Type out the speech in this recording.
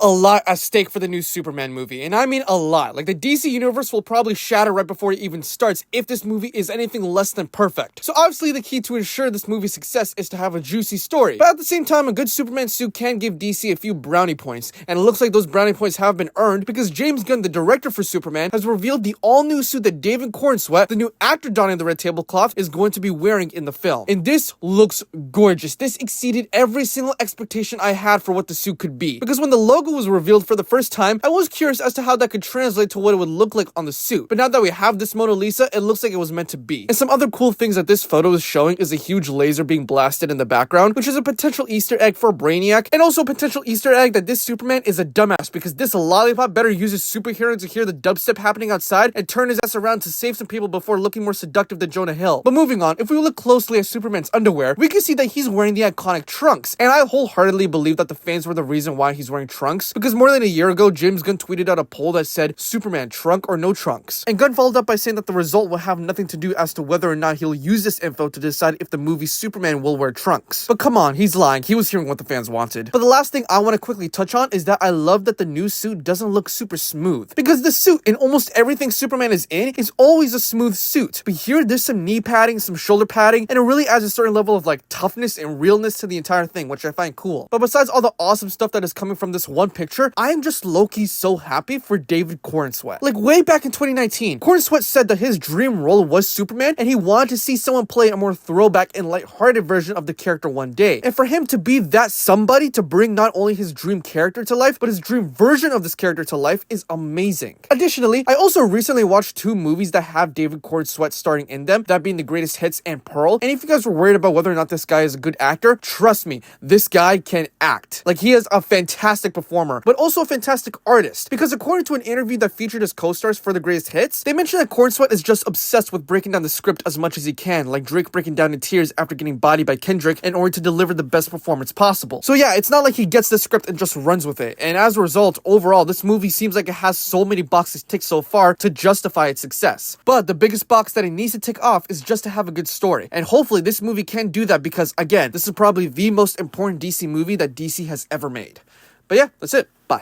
a lot at stake for the new Superman movie, and I mean a lot. Like, the DC universe will probably shatter right before it even starts if this movie is anything less than perfect. So obviously the key to ensure this movie's success is to have a juicy story. But at the same time, a good Superman suit can give DC a few brownie points, and it looks like those brownie points have been earned because James Gunn, the director for Superman, has revealed the all-new suit that David Cornsweet, the new actor donning the red tablecloth, is going to be wearing in the film. And this looks gorgeous. This exceeded every single expectation I had for what the suit could be. Because when the logo was revealed for the first time, I was curious as to how that could translate to what it would look like on the suit. But now that we have this Mona Lisa, it looks like it was meant to be. And some other cool things that this photo is showing is a huge laser being blasted in the background, which is a potential Easter egg for Brainiac, and also a potential Easter egg that this Superman is a dumbass because this lollipop better use his superhero to hear the dubstep happening outside and turn his ass around to save some people before looking more seductive than Jonah Hill. But moving on, if we look closely at Superman's underwear, we can see that he's wearing the iconic trunks, and I wholeheartedly believe that the fans were the reason why he's wearing trunks, because more than a year ago, James Gunn tweeted out a poll that said, Superman, trunk or no trunks? And Gunn followed up by saying that the result will have nothing to do as to whether or not he'll use this info to decide if the movie Superman will wear trunks. But come on, he's lying. He was hearing what the fans wanted. But the last thing I want to quickly touch on is that I love that the new suit doesn't look super smooth, because the suit in almost everything Superman is in is always a smooth suit. But here, there's some knee padding, some shoulder padding, and it really adds a certain level of like toughness and realness to the entire thing, which I find cool. But besides all the awesome stuff that is coming from this one picture, I am just low-key so happy for David Cornsweet. Like, way back in 2019, Cornsweet said that his dream role was Superman, and he wanted to see someone play a more throwback and lighthearted version of the character one day. And for him to be that somebody to bring not only his dream character to life, but his dream version of this character to life is amazing. Additionally, I also recently watched two movies that have David Cornsweet starring in them, that being The Greatest Hits and Pearl. And if you guys were worried about whether or not this guy is a good actor, trust me, this guy can act. Like, he is a fantastic performer, but also a fantastic artist. Because according to an interview that featured his co-stars for The Greatest Hits, they mentioned that Cornsweet is just obsessed with breaking down the script as much as he can, like Drake breaking down in tears after getting bodied by Kendrick in order to deliver the best performance possible. So yeah, it's not like he gets the script and just runs with it. And as a result, overall, this movie seems like it has so many boxes ticked so far to justify its success. But the biggest box that it needs to tick off is just to have a good story. And hopefully this movie can do that because, again, this is probably the most important DC movie that DC has ever made. But yeah, that's it. Bye.